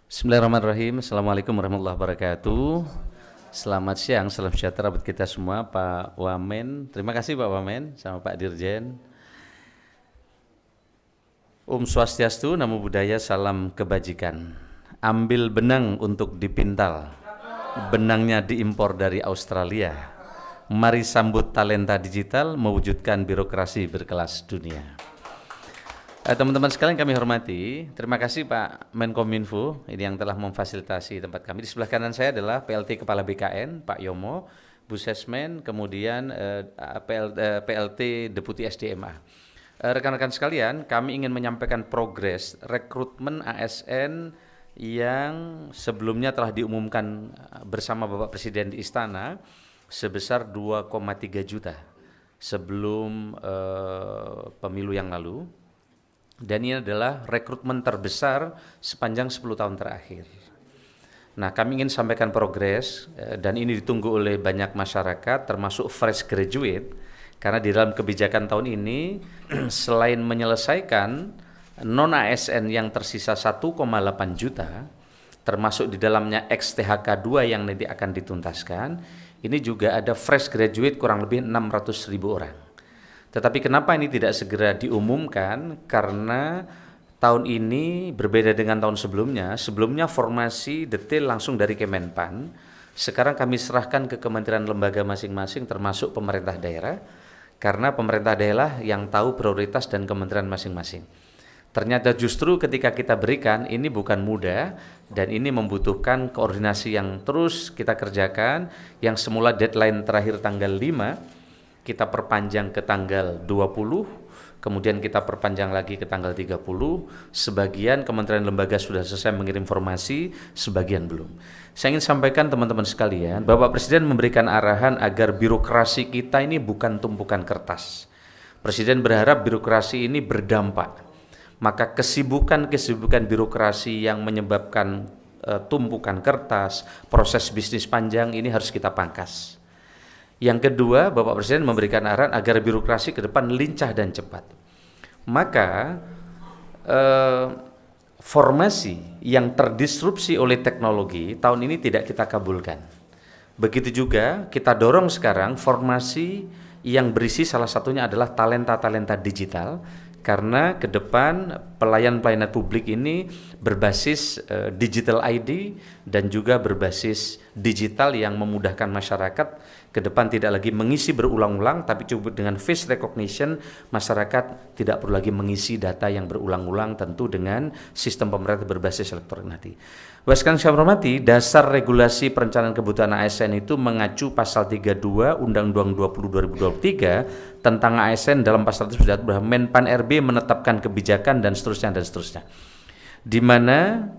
Bismillahirrahmanirrahim. Assalamualaikum warahmatullahi wabarakatuh. Selamat siang, salam sejahtera buat kita semua, Pak Wamen. Terima kasih Pak Wamen sama Pak Dirjen. Swastiastu, Namo Buddhaya, salam kebajikan. Ambil benang untuk dipintal, benangnya diimpor dari Australia. Mari sambut talenta digital, mewujudkan birokrasi berkelas dunia. Teman-teman sekalian kami hormati, terima kasih Pak Menkominfo ini yang telah memfasilitasi tempat kami. Di sebelah kanan saya adalah PLT Kepala BKN, Pak Yomo, Bu Sesmen, kemudian PLT Deputi SDMA. Rekan-rekan sekalian, kami ingin menyampaikan progres rekrutmen ASN yang sebelumnya telah diumumkan bersama Bapak Presiden di Istana sebesar 2,3 juta sebelum pemilu yang lalu. Dan ini adalah rekrutmen terbesar sepanjang 10 tahun terakhir. Nah, kami ingin sampaikan progres dan ini ditunggu oleh banyak masyarakat termasuk fresh graduate, karena di dalam kebijakan tahun ini selain menyelesaikan non ASN yang tersisa 1,8 juta, termasuk di dalamnya XTHK 2 yang nanti akan dituntaskan, ini juga ada fresh graduate kurang lebih 600.000 orang. Tetapi kenapa ini tidak segera diumumkan? Karena tahun ini berbeda dengan tahun sebelumnya. Sebelumnya formasi detail langsung dari Kemenpan. Sekarang kami serahkan ke kementerian lembaga masing-masing termasuk pemerintah daerah. Karena pemerintah daerah yang tahu prioritas dan kementerian masing-masing. Ternyata justru ketika kita berikan ini bukan mudah dan ini membutuhkan koordinasi yang terus kita kerjakan. Yang semula deadline terakhir tanggal 5, kita perpanjang ke tanggal 20, kemudian kita perpanjang lagi ke tanggal 30, sebagian kementerian lembaga sudah selesai mengirim informasi, sebagian belum. Saya ingin sampaikan teman-teman sekalian, Bapak Presiden memberikan arahan agar birokrasi kita ini bukan tumpukan kertas. Presiden berharap birokrasi ini berdampak, maka kesibukan birokrasi yang menyebabkan tumpukan kertas, proses bisnis panjang ini harus kita pangkas. Yang kedua, Bapak Presiden memberikan arahan agar birokrasi ke depan lincah dan cepat. Maka formasi yang terdisrupsi oleh teknologi tahun ini tidak kita kabulkan. Begitu juga kita dorong sekarang formasi yang berisi salah satunya adalah talenta-talenta digital, karena ke depan pelayanan publik ini berbasis digital ID dan juga berbasis digital yang memudahkan masyarakat ke depan tidak lagi mengisi berulang-ulang, tapi cukup dengan face recognition, masyarakat tidak perlu lagi mengisi data yang berulang-ulang, tentu dengan sistem pemerintah berbasis elektronik nanti. Bapak sekalian saya hormati, dasar regulasi perencanaan kebutuhan ASN itu mengacu pasal 32 Undang-Undang 20 2023 tentang ASN. Dalam pasal tersebut bahwa Menpan RB menetapkan kebijakan dan seterusnya, di mana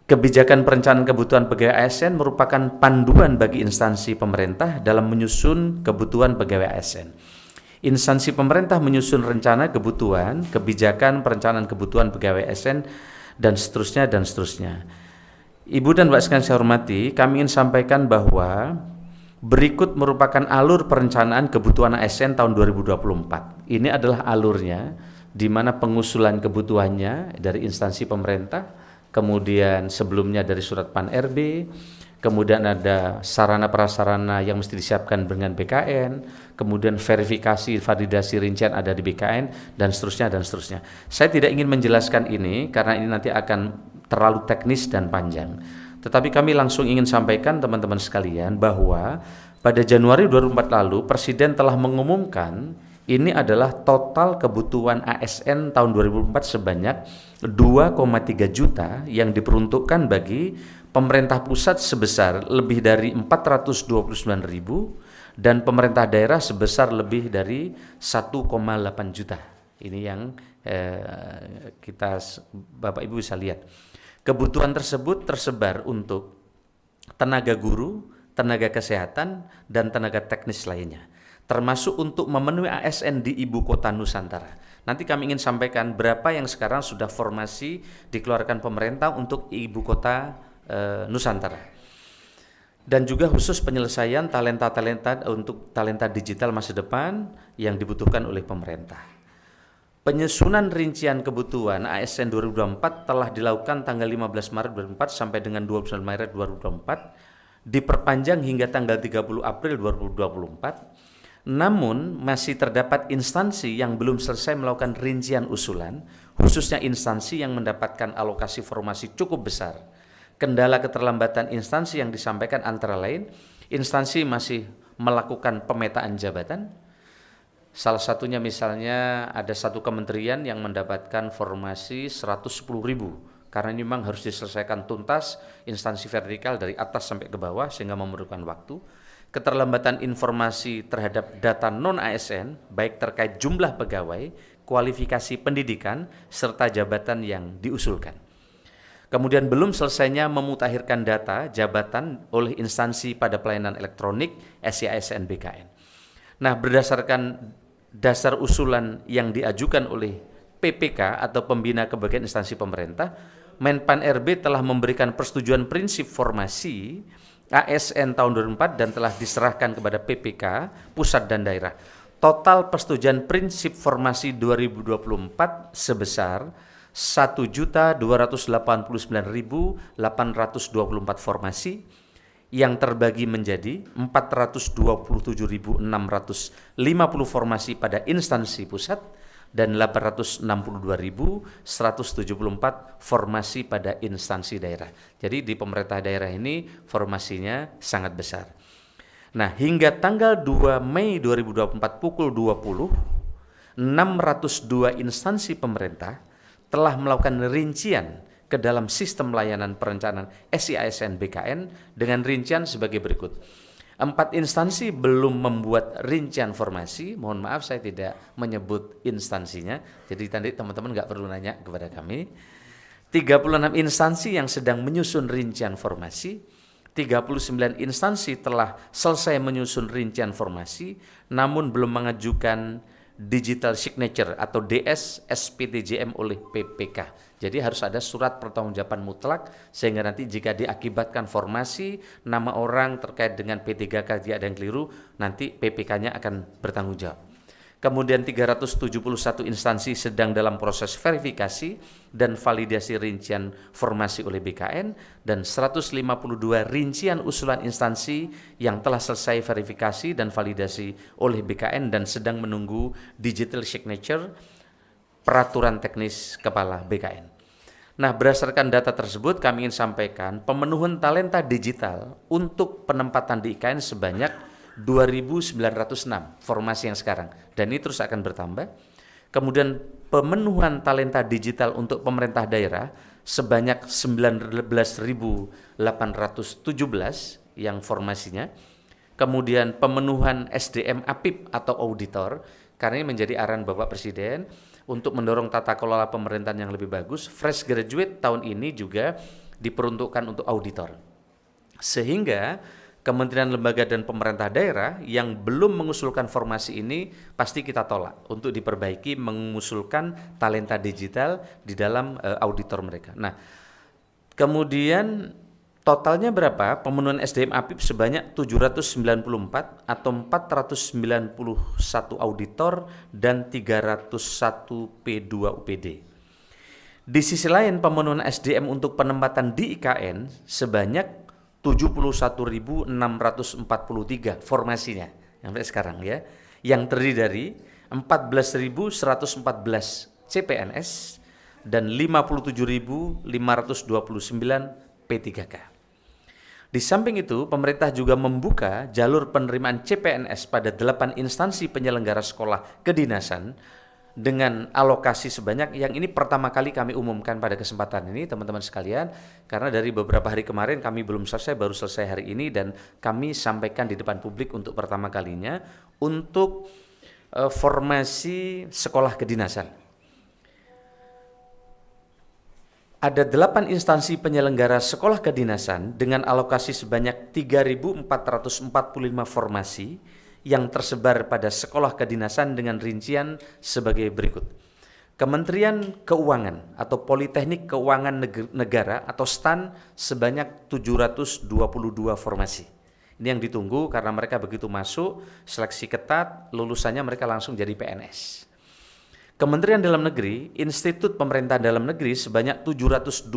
kebijakan perencanaan kebutuhan pegawai ASN merupakan panduan bagi instansi pemerintah dalam menyusun kebutuhan pegawai ASN. Instansi pemerintah menyusun rencana kebutuhan, kebijakan perencanaan kebutuhan pegawai ASN, dan seterusnya. Ibu dan Bapak sekalian saya hormati, kami ingin sampaikan bahwa berikut merupakan alur perencanaan kebutuhan ASN tahun 2024. Ini adalah alurnya, di mana pengusulan kebutuhannya dari instansi pemerintah, kemudian sebelumnya dari surat Pan RB, kemudian ada sarana prasarana yang mesti disiapkan dengan BKN, kemudian verifikasi, validasi rincian ada di BKN, dan seterusnya. Saya tidak ingin menjelaskan ini karena ini nanti akan terlalu teknis dan panjang. Tetapi kami langsung ingin sampaikan teman-teman sekalian bahwa pada Januari 2004 lalu Presiden telah mengumumkan ini adalah total kebutuhan ASN tahun 2004 sebanyak 2,3 juta yang diperuntukkan bagi pemerintah pusat sebesar lebih dari 429.000 dan pemerintah daerah sebesar lebih dari 1,8 juta. Ini yang Bapak Ibu bisa lihat. Kebutuhan tersebut tersebar untuk tenaga guru, tenaga kesehatan, dan tenaga teknis lainnya, termasuk untuk memenuhi ASN di Ibu Kota Nusantara. Nanti kami ingin sampaikan berapa yang sekarang sudah formasi dikeluarkan pemerintah untuk Ibu Kota Nusantara. Dan juga khusus penyelesaian talenta-talenta untuk talenta digital masa depan yang dibutuhkan oleh pemerintah. Penyusunan rincian kebutuhan ASN 2024 telah dilakukan tanggal 15 Maret 2024 sampai dengan 29 Maret 2024, diperpanjang hingga tanggal 30 April 2024. Namun masih terdapat instansi yang belum selesai melakukan rincian usulan, khususnya instansi yang mendapatkan alokasi formasi cukup besar. Kendala keterlambatan instansi yang disampaikan antara lain, instansi masih melakukan pemetaan jabatan. Salah satunya misalnya ada satu kementerian yang mendapatkan formasi 110.000 karena ini memang harus diselesaikan tuntas instansi vertikal dari atas sampai ke bawah sehingga memerlukan waktu. Keterlambatan informasi terhadap data non-ASN baik terkait jumlah pegawai, kualifikasi pendidikan, serta jabatan yang diusulkan. Kemudian belum selesainya memutakhirkan data jabatan oleh instansi pada pelayanan elektronik SIASN BKN. Nah, berdasarkan dasar usulan yang diajukan oleh PPK atau Pembina Kebagian Instansi Pemerintah, Menpan RB telah memberikan persetujuan prinsip formasi ASN tahun 2004 dan telah diserahkan kepada PPK pusat dan daerah. Total persetujuan prinsip formasi 2024 sebesar 1.289.824 formasi yang terbagi menjadi 427.650 formasi pada instansi pusat dan 862.174 formasi pada instansi daerah. Jadi di pemerintah daerah ini formasinya sangat besar. Nah, hingga tanggal 2 Mei 2024 pukul 20, 602 instansi pemerintah telah melakukan rincian ke dalam sistem layanan perencanaan SIASN BKN dengan rincian sebagai berikut. 4 instansi belum membuat rincian formasi, mohon maaf saya tidak menyebut instansinya, jadi nanti teman-teman nggak perlu nanya kepada kami. 36 instansi yang sedang menyusun rincian formasi, 39 instansi telah selesai menyusun rincian formasi, namun belum mengajukan digital signature atau DS SPTJM oleh PPK. Jadi harus ada surat pertanggungjawaban mutlak sehingga nanti jika diakibatkan formasi nama orang terkait dengan P3K dia ada yang keliru, nanti PPK-nya akan bertanggung jawab. Kemudian 371 instansi sedang dalam proses verifikasi dan validasi rincian formasi oleh BKN dan 152 rincian usulan instansi yang telah selesai verifikasi dan validasi oleh BKN dan sedang menunggu digital signature peraturan teknis kepala BKN. Nah, berdasarkan data tersebut kami ingin sampaikan pemenuhan talenta digital untuk penempatan di IKN sebanyak 2.906 formasi yang sekarang dan ini terus akan bertambah. Kemudian pemenuhan talenta digital untuk pemerintah daerah sebanyak 19.817 yang formasinya. Kemudian pemenuhan SDM APIP atau auditor, karena ini menjadi arahan Bapak Presiden untuk mendorong tata kelola pemerintahan yang lebih bagus. Fresh graduate tahun ini juga diperuntukkan untuk auditor. Sehingga kementerian, lembaga, dan pemerintah daerah yang belum mengusulkan formasi ini pasti kita tolak untuk diperbaiki mengusulkan talenta digital di dalam auditor mereka. Nah, kemudian totalnya berapa? Pemenuhan SDM APIP sebanyak 794 atau 491 auditor dan 301 P2 UPD. Di sisi lain pemenuhan SDM untuk penempatan di IKN sebanyak 71.643 formasinya sampai sekarang ya, yang terdiri dari 14.114 CPNS dan 57.529 P3K. Di samping itu, pemerintah juga membuka jalur penerimaan CPNS pada 8 instansi penyelenggara sekolah kedinasan dengan alokasi sebanyak, yang ini pertama kali kami umumkan pada kesempatan ini teman-teman sekalian, karena dari beberapa hari kemarin kami belum selesai, baru selesai hari ini dan kami sampaikan di depan publik untuk pertama kalinya untuk formasi sekolah kedinasan. Ada 8 instansi penyelenggara sekolah kedinasan dengan alokasi sebanyak 3.445 formasi yang tersebar pada sekolah kedinasan dengan rincian sebagai berikut. Kementerian Keuangan atau Politeknik Keuangan Negara atau STAN sebanyak 722 formasi. Ini yang ditunggu karena mereka begitu masuk, seleksi ketat, lulusannya mereka langsung jadi PNS. Kementerian Dalam Negeri, Institut Pemerintahan Dalam Negeri sebanyak 721,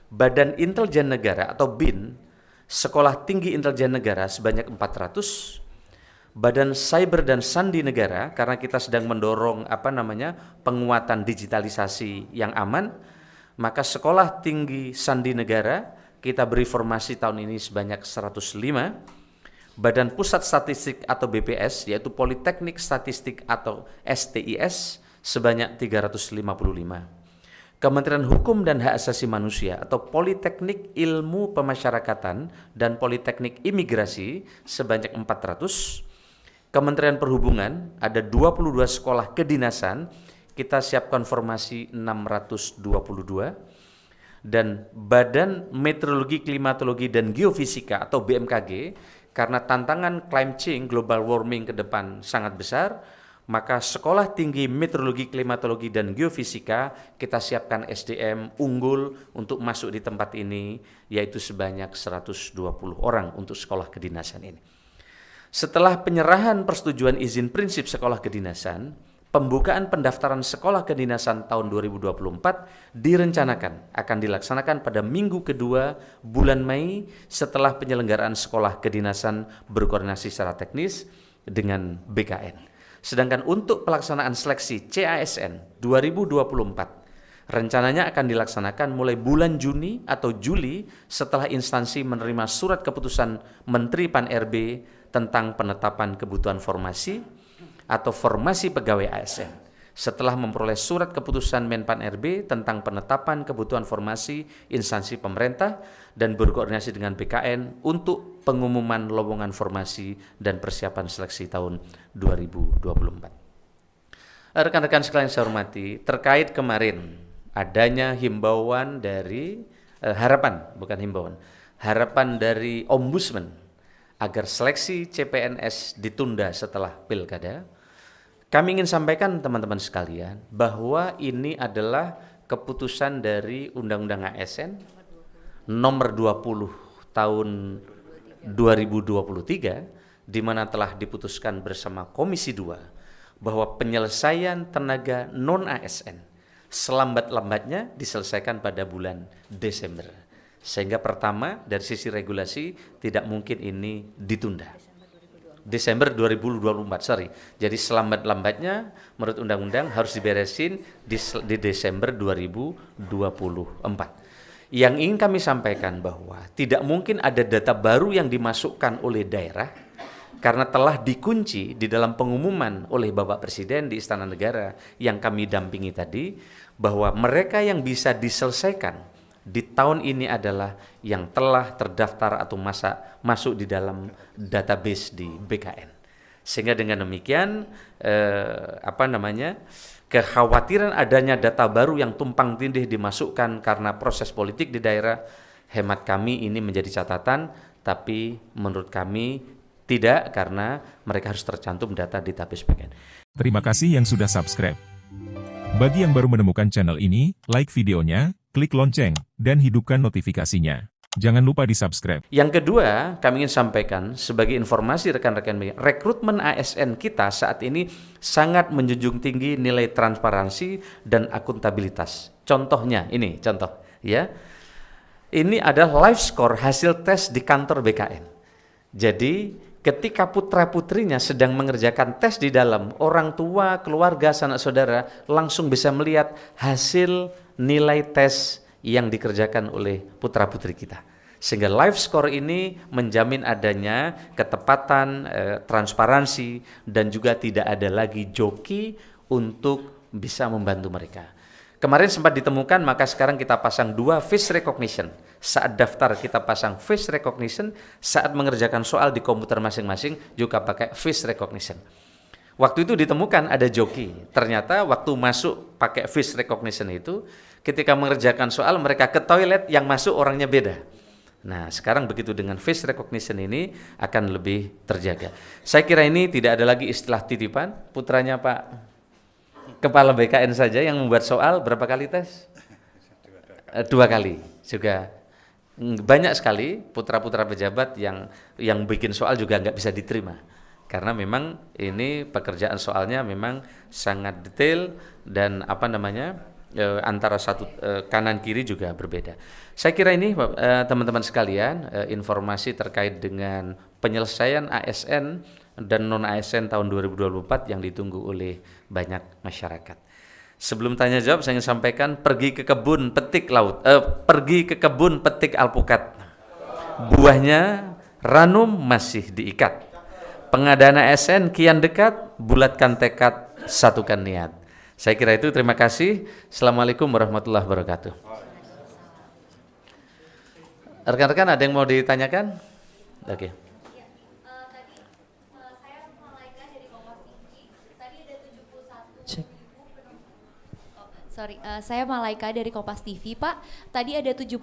Badan Intelijen Negara atau BIN, Sekolah Tinggi Intelijen Negara sebanyak 400, Badan Cyber dan Sandi Negara, karena kita sedang mendorong penguatan digitalisasi yang aman, maka Sekolah Tinggi Sandi Negara kita beri formasi tahun ini sebanyak 105, Badan Pusat Statistik atau BPS, yaitu Politeknik Statistik atau STIS sebanyak 355, Kementerian Hukum dan Hak Asasi Manusia atau Politeknik Ilmu Pemasyarakatan dan Politeknik Imigrasi sebanyak 400, Kementerian Perhubungan ada 22 sekolah kedinasan, kita siapkan formasi 622, dan Badan Meteorologi, Klimatologi dan Geofisika atau BMKG, karena tantangan climate change, global warming ke depan sangat besar, maka Sekolah Tinggi Meteorologi, Klimatologi dan Geofisika kita siapkan SDM unggul untuk masuk di tempat ini, yaitu sebanyak 120 orang untuk sekolah kedinasan ini. Setelah penyerahan persetujuan izin prinsip sekolah kedinasan, pembukaan pendaftaran sekolah kedinasan tahun 2024 direncanakan akan dilaksanakan pada minggu kedua bulan Mei setelah penyelenggaraan sekolah kedinasan berkoordinasi secara teknis dengan BKN. Sedangkan untuk pelaksanaan seleksi CASN 2024 rencananya akan dilaksanakan mulai bulan Juni atau Juli setelah instansi menerima surat keputusan Menteri Pan-RB tentang penetapan kebutuhan formasi atau formasi pegawai ASN. Setelah memperoleh surat keputusan Menpan-RB tentang penetapan kebutuhan formasi instansi pemerintah dan berkoordinasi dengan BKN untuk pengumuman lowongan formasi dan persiapan seleksi tahun 2024. Rekan-rekan sekalian saya hormati, terkait kemarin adanya himbauan dari harapan dari Ombudsman agar seleksi CPNS ditunda setelah pilkada, kami ingin sampaikan teman-teman sekalian bahwa ini adalah keputusan dari Undang-Undang ASN nomor 20 tahun 2023, di mana telah diputuskan bersama Komisi 2 bahwa penyelesaian tenaga non-ASN selambat-lambatnya diselesaikan pada bulan Desember. Sehingga pertama dari sisi regulasi tidak mungkin ini ditunda. Desember 2024, Jadi selambat-lambatnya menurut undang-undang harus diberesin di Desember 2024. Yang ingin kami sampaikan bahwa tidak mungkin ada data baru yang dimasukkan oleh daerah karena telah dikunci di dalam pengumuman oleh Bapak Presiden di Istana Negara yang kami dampingi tadi, bahwa mereka yang bisa diselesaikan di tahun ini adalah yang telah terdaftar atau masuk di dalam database di BKN. Sehingga dengan demikian kekhawatiran adanya data baru yang tumpang tindih dimasukkan karena proses politik di daerah, hemat kami ini menjadi catatan, tapi menurut kami tidak, karena mereka harus tercantum data di database BKN. Terima kasih yang sudah subscribe. Bagi yang baru menemukan channel ini, like videonya, klik lonceng, dan hidupkan notifikasinya. Jangan lupa di-subscribe. Yang kedua, kami ingin sampaikan sebagai informasi rekan-rekan media, rekrutmen ASN kita saat ini sangat menjunjung tinggi nilai transparansi dan akuntabilitas. Contohnya, ini contoh ya. Ini adalah live score hasil tes di kantor BKN. Jadi ketika putra-putrinya sedang mengerjakan tes di dalam, orang tua, keluarga, sanak saudara langsung bisa melihat hasil nilai tes yang dikerjakan oleh putra-putri kita. Sehingga live score ini menjamin adanya ketepatan, transparansi, dan juga tidak ada lagi joki untuk bisa membantu mereka. Kemarin sempat ditemukan, maka sekarang kita pasang 2 face recognition. Saat daftar kita pasang face recognition, saat mengerjakan soal di komputer masing-masing juga pakai face recognition. Waktu itu ditemukan ada joki. Ternyata waktu masuk pakai face recognition itu, ketika mengerjakan soal mereka ke toilet, yang masuk orangnya beda. Nah, sekarang begitu dengan face recognition ini akan lebih terjaga. Saya kira ini tidak ada lagi istilah titipan. Putranya Pak Kepala BKN saja yang membuat soal berapa kali tes? 2 kali. Juga banyak sekali putra-putra pejabat yang bikin soal juga nggak bisa diterima. Karena memang ini pekerjaan soalnya memang sangat detail dan antara satu kanan kiri juga berbeda. Saya kira ini teman-teman sekalian informasi terkait dengan penyelesaian ASN dan non ASN tahun 2024 yang ditunggu oleh banyak masyarakat. Sebelum tanya jawab saya ingin sampaikan pergi ke kebun petik alpukat. Buahnya ranum masih diikat. Pengadaan ASN kian dekat, bulatkan tekad, satukan niat. Saya kira itu, terima kasih. Assalamualaikum warahmatullahi wabarakatuh. Rekan-rekan ada yang mau ditanyakan? Oke. Saya Malaika dari Kompas TV, Pak. Tadi ada 71.000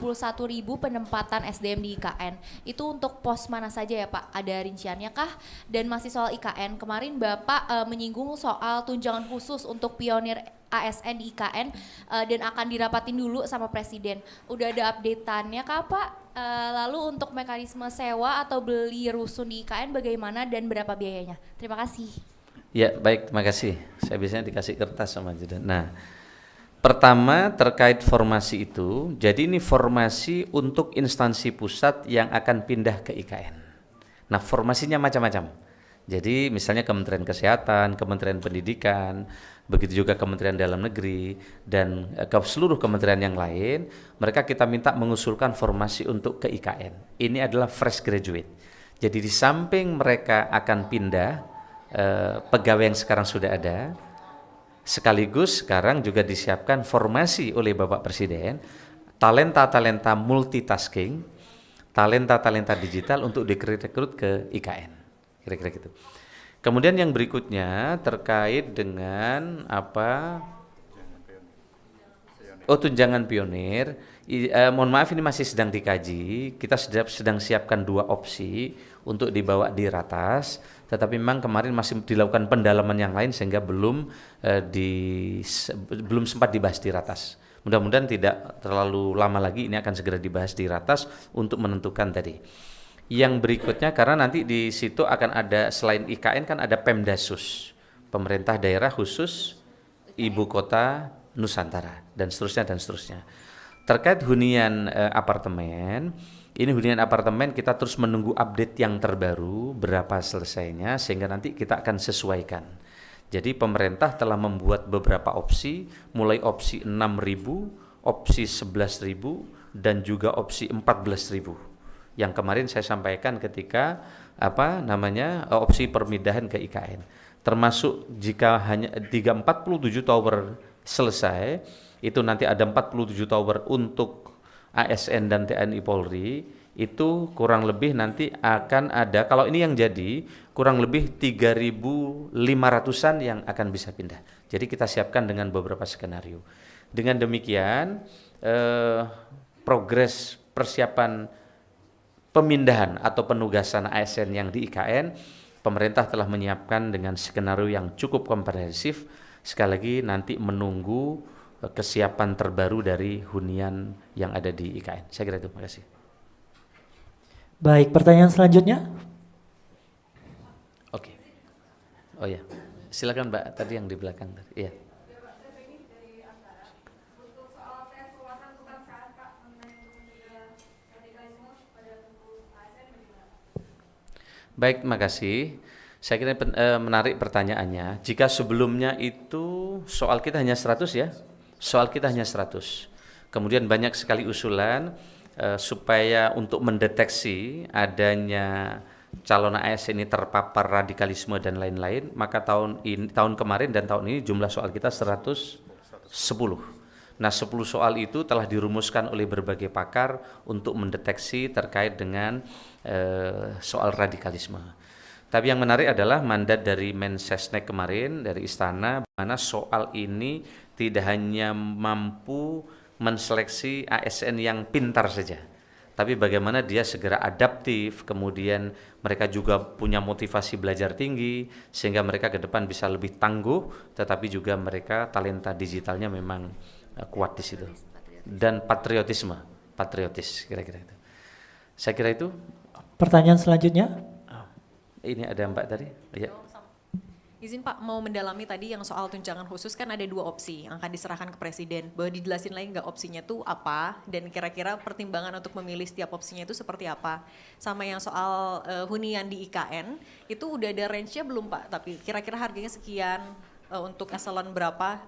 penempatan SDM di IKN. Itu untuk pos mana saja ya, Pak? Ada rinciannya kah? Dan masih soal IKN, kemarin Bapak menyinggung soal tunjangan khusus untuk pionir ASN di IKN dan akan dirapatin dulu sama Presiden. Udah ada update-annya kah, Pak? Lalu untuk mekanisme sewa atau beli rusun di IKN bagaimana dan berapa biayanya? Terima kasih. Ya, baik, terima kasih. Saya biasanya dikasih kertas sama Judan. Nah, pertama terkait formasi itu, jadi ini formasi untuk instansi pusat yang akan pindah ke IKN. Nah, formasinya macam-macam. Jadi misalnya Kementerian Kesehatan, Kementerian Pendidikan, begitu juga Kementerian Dalam Negeri, dan ke seluruh kementerian yang lain, mereka kita minta mengusulkan formasi untuk ke IKN. Ini adalah fresh graduate. Jadi di samping mereka akan pindah, pegawai yang sekarang sudah ada, sekaligus sekarang juga disiapkan formasi oleh Bapak Presiden talenta-talenta multitasking, talenta-talenta digital untuk direkrut ke IKN, kira-kira gitu. Kemudian yang berikutnya terkait dengan tunjangan pionir. Mohon maaf ini masih sedang dikaji, kita sedang siapkan 2 opsi untuk dibawa di ratas, tetapi memang kemarin masih dilakukan pendalaman yang lain sehingga belum sempat dibahas di ratas. Mudah-mudahan tidak terlalu lama lagi ini akan segera dibahas di ratas untuk menentukan tadi. Yang berikutnya, karena nanti di situ akan ada selain IKN kan ada Pemdasus, pemerintah daerah khusus ibu kota Nusantara, dan seterusnya dan seterusnya. Terkait hunian apartemen, ini hunian apartemen kita terus menunggu update yang terbaru berapa selesainya sehingga nanti kita akan sesuaikan. Jadi pemerintah telah membuat beberapa opsi, mulai opsi 6.000, opsi 11.000 dan juga opsi 14.000. Yang kemarin saya sampaikan ketika opsi perpindahan ke IKN. Termasuk jika hanya 47 tower selesai, itu nanti ada 47 tower untuk ASN dan TNI Polri, itu kurang lebih nanti akan ada, kalau ini yang jadi kurang lebih 3.500-an yang akan bisa pindah. Jadi kita siapkan dengan beberapa skenario. Dengan demikian progres persiapan pemindahan atau penugasan ASN yang di IKN, pemerintah telah menyiapkan dengan skenario yang cukup komprehensif. Sekali lagi nanti menunggu kesiapan terbaru dari hunian yang ada di IKN. Saya kira itu, terima kasih. Baik, pertanyaan selanjutnya. Oke. Oh ya, silakan Mbak tadi yang di belakang. Iya. Baik, terima kasih. Saya kira menarik pertanyaannya. Jika sebelumnya itu soal kita hanya 100 ya, soal kita hanya 100. Kemudian banyak sekali usulan supaya untuk mendeteksi adanya calon ASN ini terpapar radikalisme dan lain-lain, maka tahun kemarin dan tahun ini jumlah soal kita 110. Nah, 10 soal itu telah dirumuskan oleh berbagai pakar untuk mendeteksi terkait dengan soal radikalisme. Tapi yang menarik adalah mandat dari Mensesnek kemarin dari Istana, mana soal ini tidak hanya mampu menseleksi ASN yang pintar saja, tapi bagaimana dia segera adaptif, kemudian mereka juga punya motivasi belajar tinggi, sehingga mereka ke depan bisa lebih tangguh, tetapi juga mereka talenta digitalnya memang kuat di situ. Dan patriotis kira-kira itu. Saya kira itu. Pertanyaan selanjutnya. Ini ada Mbak tadi? Ya. Izin Pak, mau mendalami tadi yang soal tunjangan khusus kan ada 2 opsi yang akan diserahkan ke Presiden. Boleh dijelasin lagi nggak opsinya tuh apa dan kira-kira pertimbangan untuk memilih setiap opsinya itu seperti apa? Sama yang soal hunian di IKN, itu udah ada range-nya belum Pak? Tapi kira-kira harganya sekian, untuk eselon berapa,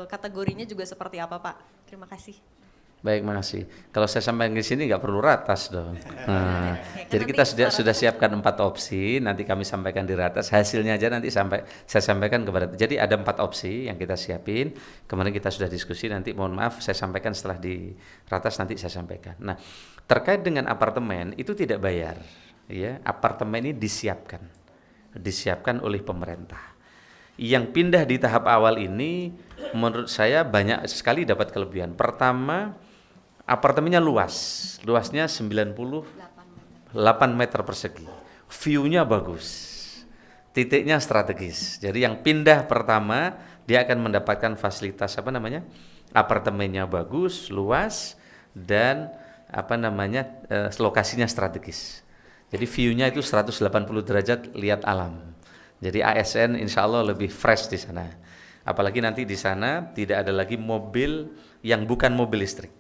kategorinya juga seperti apa Pak? Terima kasih. Baik, makasih. Kalau saya sampaikan di sini nggak perlu ratas dong. Nah, jadi kita sudah siapkan 4 opsi, nanti kami sampaikan di ratas. Hasilnya aja nanti saya sampaikan kepada. Jadi ada 4 opsi yang kita siapin. Kemarin kita sudah diskusi. Nanti mohon maaf saya sampaikan setelah di ratas nanti saya sampaikan. Nah, terkait dengan apartemen itu tidak bayar. Ya, apartemen ini disiapkan oleh pemerintah. Yang pindah di tahap awal ini, menurut saya banyak sekali dapat kelebihan. Pertama, apartemennya luasnya 98 meter persegi, view-nya bagus, titiknya strategis. Jadi yang pindah pertama dia akan mendapatkan fasilitas apartemennya bagus, luas, dan lokasinya strategis. Jadi view-nya itu 180 derajat lihat alam. Jadi ASN insya Allah lebih fresh di sana. Apalagi nanti di sana tidak ada lagi mobil yang bukan mobil listrik.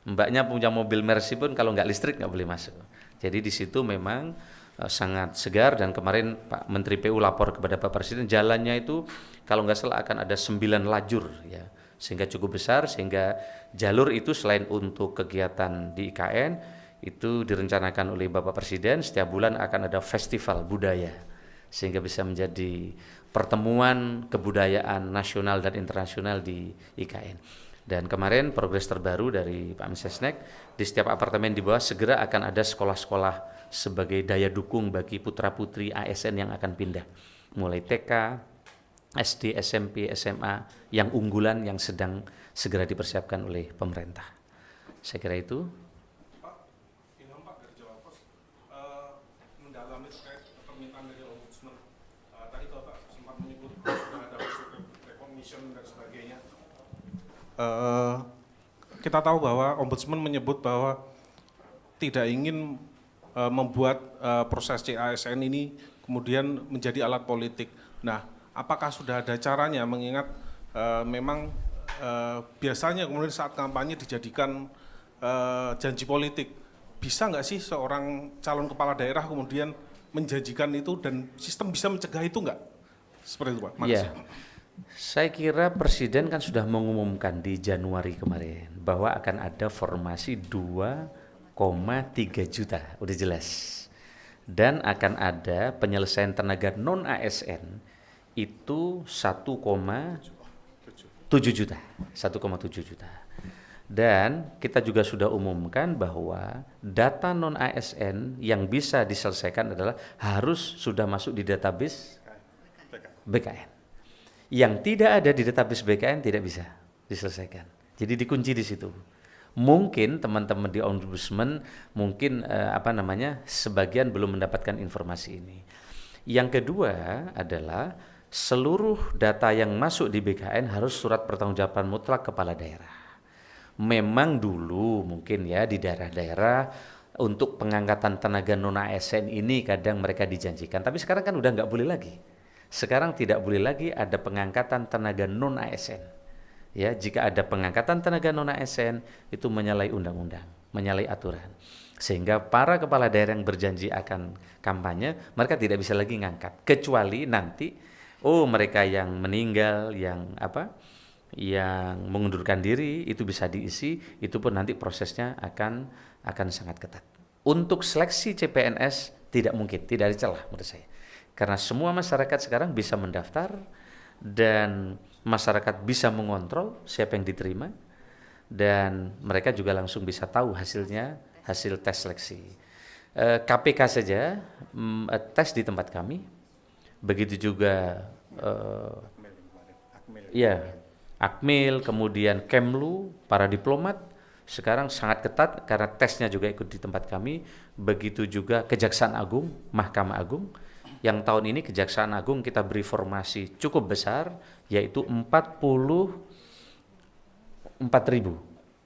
Mbaknya punya mobil Mercy pun kalau nggak listrik nggak boleh masuk. Jadi di situ memang sangat segar, dan kemarin Pak Menteri PU lapor kepada Pak Presiden jalannya itu kalau nggak salah akan ada 9 lajur ya, sehingga cukup besar, sehingga jalur itu selain untuk kegiatan di IKN itu direncanakan oleh Bapak Presiden setiap bulan akan ada festival budaya, sehingga bisa menjadi pertemuan kebudayaan nasional dan internasional di IKN. Dan kemarin progres terbaru dari Pak Mensesnek, di setiap apartemen di bawah segera akan ada sekolah-sekolah sebagai daya dukung bagi putra-putri ASN yang akan pindah. Mulai TK, SD, SMP, SMA yang unggulan yang sedang segera dipersiapkan oleh pemerintah. Saya kira itu. Pak, Ilham Pak dari Jawa Pos, mendalami terkait permintaan dari Ombudsman. Tadi Bapak sempat menyebut sudah ada recognition dan sebagainya. Kita tahu bahwa Ombudsman menyebut bahwa tidak ingin membuat proses CASN ini kemudian menjadi alat politik. Nah, apakah sudah ada caranya, mengingat memang biasanya kemudian saat kampanye dijadikan janji politik. Bisa nggak sih seorang calon kepala daerah kemudian menjanjikan itu dan sistem bisa mencegah itu nggak? Seperti itu Pak. Makasih. Iya. Saya kira Presiden kan sudah mengumumkan di Januari kemarin bahwa akan ada formasi 2,3 juta, udah jelas. Dan akan ada penyelesaian tenaga non ASN itu 1,7 juta. Dan kita juga sudah umumkan bahwa data non ASN yang bisa diselesaikan adalah harus sudah masuk di database BKN. Yang tidak ada di database BKN tidak bisa diselesaikan. Jadi dikunci di situ. Mungkin teman-teman di Ombudsman mungkin sebagian belum mendapatkan informasi ini. Yang kedua adalah seluruh data yang masuk di BKN harus surat pertanggungjawaban mutlak kepala daerah. Memang dulu mungkin ya di daerah-daerah untuk pengangkatan tenaga non ASN ini kadang mereka dijanjikan, tapi sekarang kan udah nggak boleh lagi. Sekarang tidak boleh lagi ada pengangkatan tenaga non ASN. Ya, jika ada pengangkatan tenaga non ASN itu menyalahi undang-undang, menyalahi aturan. Sehingga para kepala daerah yang berjanji akan kampanye, mereka tidak bisa lagi ngangkat, kecuali nanti mereka yang meninggal, yang mengundurkan diri itu bisa diisi, itu pun nanti prosesnya akan sangat ketat. Untuk seleksi CPNS tidak mungkin, tidak ada celah menurut saya. Karena semua masyarakat sekarang bisa mendaftar dan masyarakat bisa mengontrol siapa yang diterima, dan mereka juga langsung bisa tahu hasil tes seleksi. KPK saja tes di tempat kami, begitu juga Akmil, kemudian Kemlu, para diplomat sekarang sangat ketat karena tesnya juga ikut di tempat kami. Begitu juga Kejaksaan Agung, Mahkamah Agung. Yang tahun ini Kejaksaan Agung kita beri formasi cukup besar, yaitu 44.000.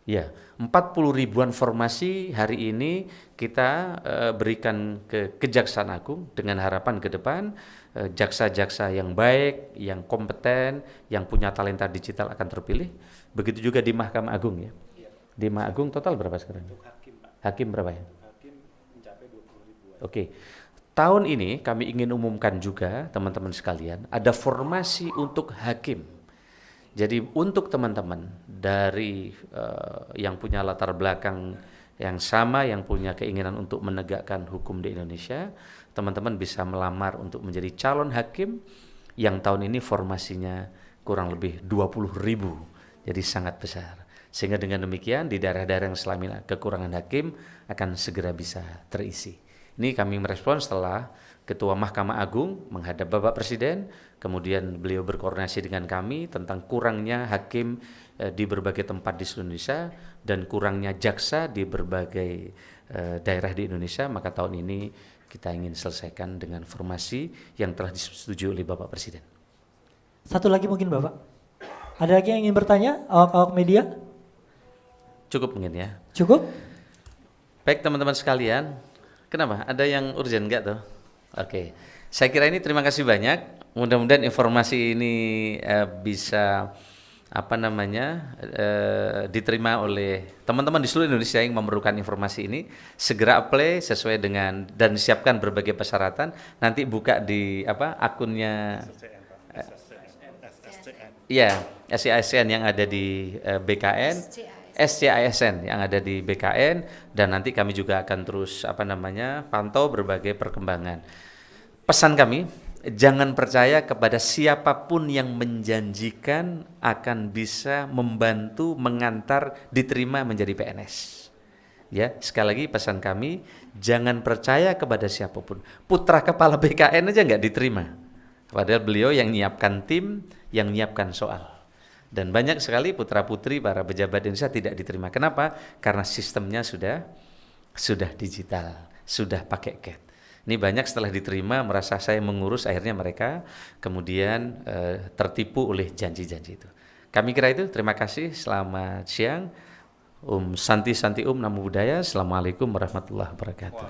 Ya, 40 ribuan formasi hari ini kita berikan ke Kejaksaan Agung dengan harapan ke depan jaksa-jaksa yang baik, yang kompeten, yang punya talenta digital akan terpilih. Begitu juga di Mahkamah Agung ya. Di Mahkamah Agung total berapa sekarang? Hakim berapa ya? Hakim mencapai 20 ribuan. Oke. Tahun ini kami ingin umumkan juga teman-teman sekalian, ada formasi untuk hakim. Jadi untuk teman-teman dari yang punya latar belakang yang sama, yang punya keinginan untuk menegakkan hukum di Indonesia, teman-teman bisa melamar untuk menjadi calon hakim yang tahun ini formasinya kurang lebih 20 ribu, jadi sangat besar. Sehingga dengan demikian di daerah-daerah yang selama ini kekurangan hakim akan segera bisa terisi. Ini kami merespon setelah Ketua Mahkamah Agung menghadap Bapak Presiden, kemudian beliau berkoordinasi dengan kami tentang kurangnya hakim di berbagai tempat di seluruh Indonesia dan kurangnya jaksa di berbagai daerah di Indonesia, maka tahun ini kita ingin selesaikan dengan formasi yang telah disetujui oleh Bapak Presiden. Satu lagi mungkin Bapak. Ada lagi yang ingin bertanya, awak-awak media? Cukup mungkin ya. Cukup? Baik teman-teman sekalian, kenapa? Ada yang urgent enggak tuh? Oke, saya kira ini terima kasih banyak. Mudah-mudahan informasi ini bisa diterima oleh teman-teman di seluruh Indonesia yang memerlukan informasi ini. Segera apply sesuai dengan dan siapkan berbagai persyaratan. Nanti buka di akunnya SCASN yang ada di BKN. SCASN yang ada di BKN, dan nanti kami juga akan terus pantau berbagai perkembangan. Pesan kami, jangan percaya kepada siapapun yang menjanjikan akan bisa membantu mengantar diterima menjadi PNS. Ya, sekali lagi pesan kami, jangan percaya kepada siapapun. Putra kepala BKN aja nggak diterima. Padahal beliau yang nyiapkan tim, yang nyiapkan soal. Dan banyak sekali putra-putri para pejabat Indonesia tidak diterima. Kenapa? Karena sistemnya sudah digital, sudah pakai CAT. Ini banyak setelah diterima merasa saya mengurus, akhirnya mereka kemudian tertipu oleh janji-janji itu. Kami kira itu, terima kasih, selamat siang. Santi Namo Buddhaya, Assalamualaikum warahmatullahi wabarakatuh.